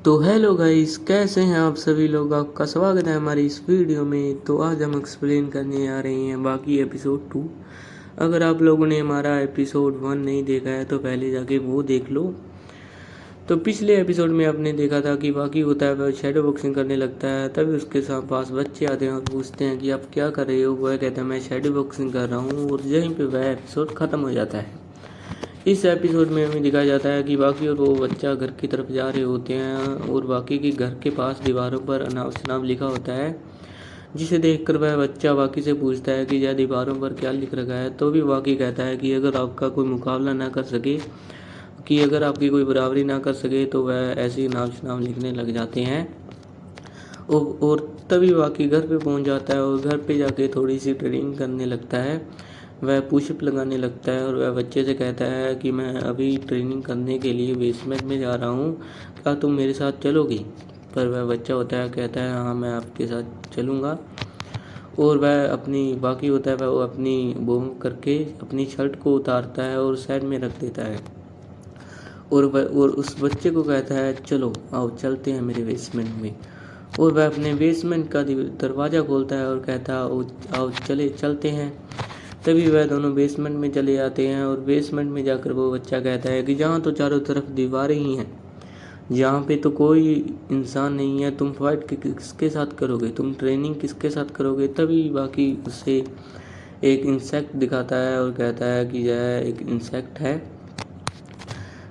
तो hello guys, कैसे हैं आप सभी लोग। आपका स्वागत है हमारी इस वीडियो में। तो आज हम एक्सप्लेन करने आ रहे हैं बाकी एपिसोड 2। अगर आप लोगों ने हमारा एपिसोड 1 नहीं देखा है तो पहले जाके वो देख लो। तो पिछले एपिसोड में आपने देखा था कि बाकी होता है वह शैडो बॉक्सिंग करने लगता है। तभी उसके साथ पास बच्चे आते हैं और पूछते हैं कि आप क्या कर रहे हो। वह कहता है मैं शैडो बॉक्सिंग कर रहा हूँ, और यहीं पे वह एपिसोड ख़त्म हो जाता है। इस एपिसोड में हमें दिखाया जाता है कि बाकी और वो बच्चा घर की तरफ जा रहे होते हैं, और बाकी के घर के पास दीवारों पर अनाव शनाव लिखा होता है, जिसे देखकर वह बच्चा बाकी से पूछता है कि यह दीवारों पर क्या लिख रखा है। तो भी बाकी कहता है कि अगर आपका कोई मुकाबला ना कर सके, कि अगर आपकी कोई बराबरी ना कर सके, तो वह ऐसे ही नाम शनाम लिखने लग जाते हैं। और तभी बाकी घर पे पहुंच जाता है, और घर पे जाके थोड़ी सी ट्रेनिंग करने लगता है। वह पुशअप लगाने लगता है, और वह बच्चे से कहता है कि मैं अभी ट्रेनिंग करने के लिए बेसमेंट में जा रहा हूँ, क्या तुम मेरे साथ चलोगी। पर वह बच्चा होता है कहता है हाँ मैं आपके साथ चलूँगा। और वह अपनी बाकी होता है वह अपनी बूम करके अपनी शर्ट को उतारता है और साइड में रख देता है, और उस बच्चे को कहता है चलो आओ चलते हैं मेरे बेसमेंट में। और वह अपने बेसमेंट का दरवाज़ा खोलता है और कहता है आओ चले चलते हैं। तभी वह दोनों बेसमेंट में चले जाते हैं, और बेसमेंट में जाकर वो बच्चा कहता है कि जहाँ तो चारों तरफ दीवारें ही हैं, यहाँ पे तो कोई इंसान नहीं है, तुम फाइट किसके साथ करोगे, तुम ट्रेनिंग किसके साथ करोगे। तभी बाकी उसे एक इंसेक्ट दिखाता है और कहता है कि यह एक इंसेक्ट है।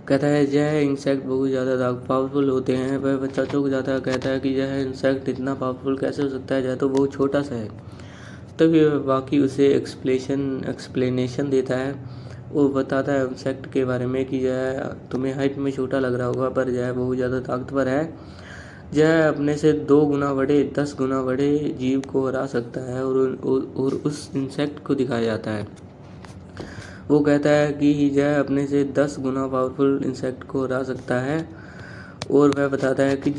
कहता है यह इंसेक्ट बहुत ज़्यादा पावरफुल होते हैं। वह बच्चा चौंक जाता है, कहता है कि यह इंसेक्ट इतना पावरफुल कैसे हो सकता है, यह तो बहुत छोटा सा है। तभी वह बाकी उसे एक्सप्लेनेशन देता है। वो बताता है इंसेक्ट के बारे में कि यह तुम्हें हाइट में छोटा लग रहा होगा, पर यह बहुत ज़्यादा ताकतवर है। यह अपने से 2 गुना बड़े 10 गुना बड़े जीव को हरा सकता है। और उस इंसेक्ट को दिखाया जाता है। वो कहता है कि यह अपने से 10 गुना पावरफुल इंसेक्ट को हरा सकता है। और वह बताता है कि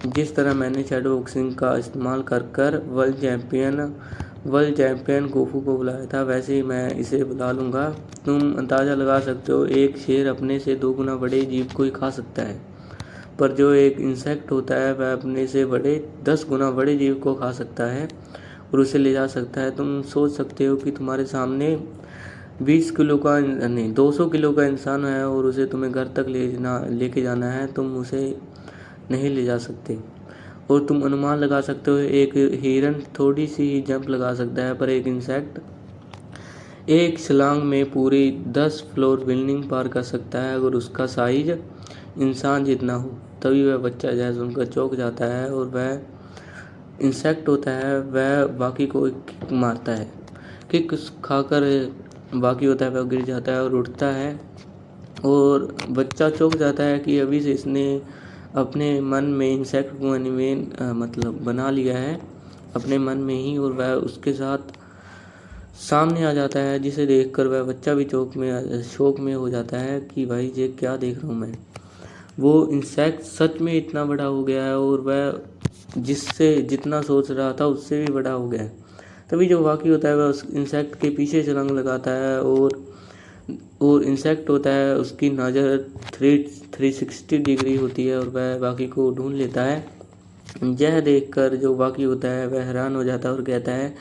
जिस तरह मैंने शैडो बॉक्सिंग का इस्तेमाल कर वर्ल्ड चैम्पियन गोफू को बुलाया था, वैसे ही मैं इसे बुला लूँगा। तुम अंदाज़ा लगा सकते हो, एक शेर अपने से 2 गुना बड़े जीव को ही खा सकता है, पर जो एक इंसेक्ट होता है वह अपने से 10 गुना बड़े जीव को खा सकता है और उसे ले जा सकता है। तुम सोच सकते हो कि तुम्हारे सामने 20 किलो का नहीं 200 किलो का इंसान है, और उसे तुम्हें घर तक लेके जाना है, तुम उसे नहीं ले जा सकते। और तुम अनुमान लगा सकते हो एक हिरन थोड़ी सी जंप लगा सकता है, पर एक इंसेक्ट एक छलांग में पूरी 10 फ्लोर बिल्डिंग पार कर सकता है अगर उसका साइज इंसान जितना हो। तभी वह बच्चा जैसे सुनकर चौंक जाता है, और वह इंसेक्ट होता है वह बाकी को किक मारता है। किक खाकर बाकी होता है वह गिर जाता है और उठता है, और बच्चा चौंक जाता है कि अभी से इसने अपने मन में इंसेक्ट को मतलब बना लिया है अपने मन में ही, और वह उसके साथ सामने आ जाता है, जिसे देखकर वह बच्चा भी शौक में हो जाता है कि भाई ये क्या देख रहा हूँ मैं। वो इंसेक्ट सच में इतना बड़ा हो गया है, और वह जिससे जितना सोच रहा था उससे भी बड़ा हो गया है। तभी जो बाकी होता है वह उस इंसेक्ट के पीछे छलांग लगाता है, और इंसेक्ट होता है उसकी नज़र 360 डिग्री होती है, और वह बाकी को ढूंढ लेता है। यह देखकर जो बाकी होता है वह हैरान हो जाता है और कहता है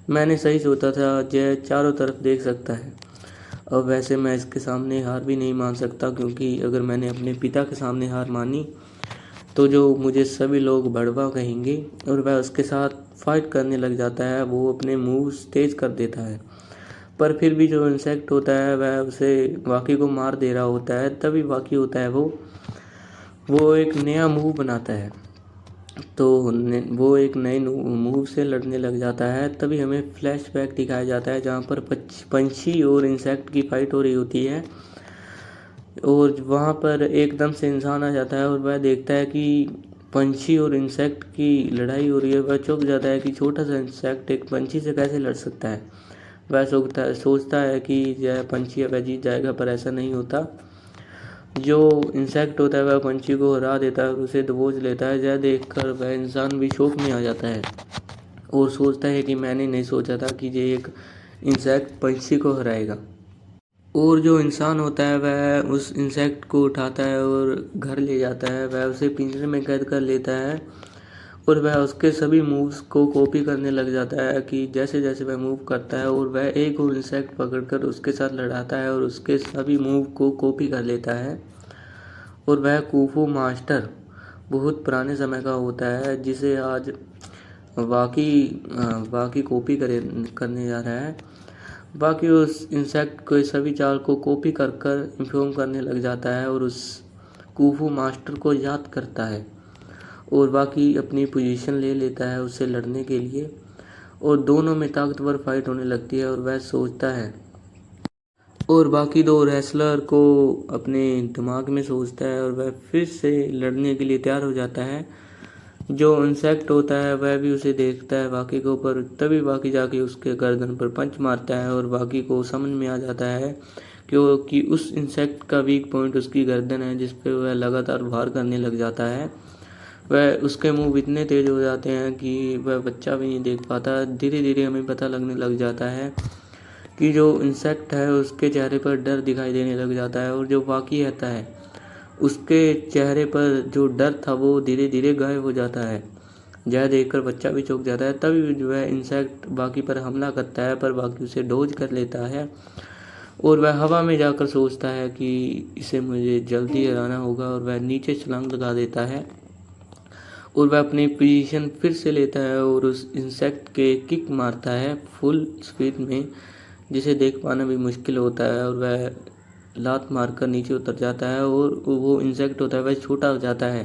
मैंने सही सोचा था, यह चारों तरफ देख सकता है। और वैसे मैं इसके सामने हार भी नहीं मान सकता, क्योंकि अगर मैंने अपने पिता के सामने हार मानी तो जो मुझे सभी लोग बड़वा कहेंगे। और वह उसके साथ फाइट करने लग जाता है। वो अपने मूव्स तेज कर देता है, पर फिर भी जो इंसेक्ट होता है वह उसे बाकी को मार दे रहा होता है। तभी बाकी होता है वो एक नया मूव बनाता है, तो वो एक नए मूव से लड़ने लग जाता है। तभी हमें फ्लैशबैक दिखाया जाता है जहाँ पर पंछी और इंसेक्ट की फाइट हो रही होती है, और वहाँ पर एकदम से इंसान आ जाता है और वह देखता है कि पंछी और इंसेक्ट की लड़ाई हो रही है। वह चौंक जाता है कि छोटा सा इंसेक्ट एक पंछी से कैसे लड़ सकता है। वह सोचता है कि यह पंछी वह जीत जाएगा, पर ऐसा नहीं होता। जो इंसेक्ट होता है वह पंछी को हरा देता है और उसे दबोच लेता है। यह देखकर वह इंसान भी शौक में आ जाता है और सोचता है कि मैंने नहीं सोचा था कि ये एक इंसेक्ट पंछी को हराएगा। और जो इंसान होता है वह उस इंसेक्ट को उठाता है और घर ले जाता है, वह उसे पिंजरे में कैद कर लेता है और वह उसके सभी मूव्स को कॉपी करने लग जाता है कि जैसे जैसे वह मूव करता है, और वह एक और इंसेक्ट पकड़कर उसके साथ लड़ाता है और उसके सभी मूव को कॉपी कर लेता है। और वह कुंफू मास्टर बहुत पुराने समय का होता है जिसे आज बाकी कॉपी करने जा रहा है। बाकी उस इंसेक्ट के सभी चाल को कॉपी कर कर इन्फॉर्म करने लग जाता है और उस कुंफू मास्टर को याद करता है और बाकी अपनी पोजीशन ले लेता है उससे लड़ने के लिए, और दोनों में ताकतवर फाइट होने लगती है। और वह सोचता है और बाकी दो रेसलर को अपने दिमाग में सोचता है और वह फिर से लड़ने के लिए तैयार हो जाता है। जो इंसेक्ट होता है वह भी उसे देखता है बाकी के ऊपर, तभी बाकी जाके उसके गर्दन पर पंच मारता है और बाकी को समझ में आ जाता है क्योंकि उस इंसेक्ट का वीक पॉइंट उसकी गर्दन है जिस पे वह लगातार वार करने लग जाता है। वह उसके मुंह इतने तेज हो जाते हैं कि वह बच्चा भी नहीं देख पाता। धीरे धीरे हमें पता लगने लग जाता है कि जो इंसेक्ट है उसके चेहरे पर डर दिखाई देने लग जाता है, और जो बाकी रहता है उसके चेहरे पर जो डर था वो धीरे धीरे गायब हो जाता है। यह देखकर बच्चा भी चौंक जाता है। तभी जो है इंसेक्ट बाकी पर हमला करता है, पर बाकी उसे डोज कर लेता है और वह हवा में जाकर सोचता है कि इसे मुझे जल्दी हराना होगा, और वह नीचे छलांग लगा देता है और वह अपनी पोजीशन फिर से लेता है और उस इंसेक्ट के किक मारता है फुल स्पीड में, जिसे देख पाना भी मुश्किल होता है। और वह लात मारकर नीचे उतर जाता है और वो इंसेक्ट होता है वह छोटा हो जाता है।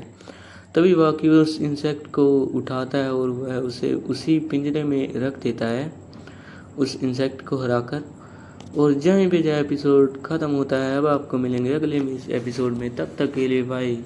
तभी बाकी उस इंसेक्ट को उठाता है और वह उसे उसी पिंजरे में रख देता है उस इंसेक्ट को हराकर। और जहीं पे यह एपिसोड ख़त्म होता है। अब आपको मिलेंगे अगले एपिसोड में, तब तक के लिए बाय।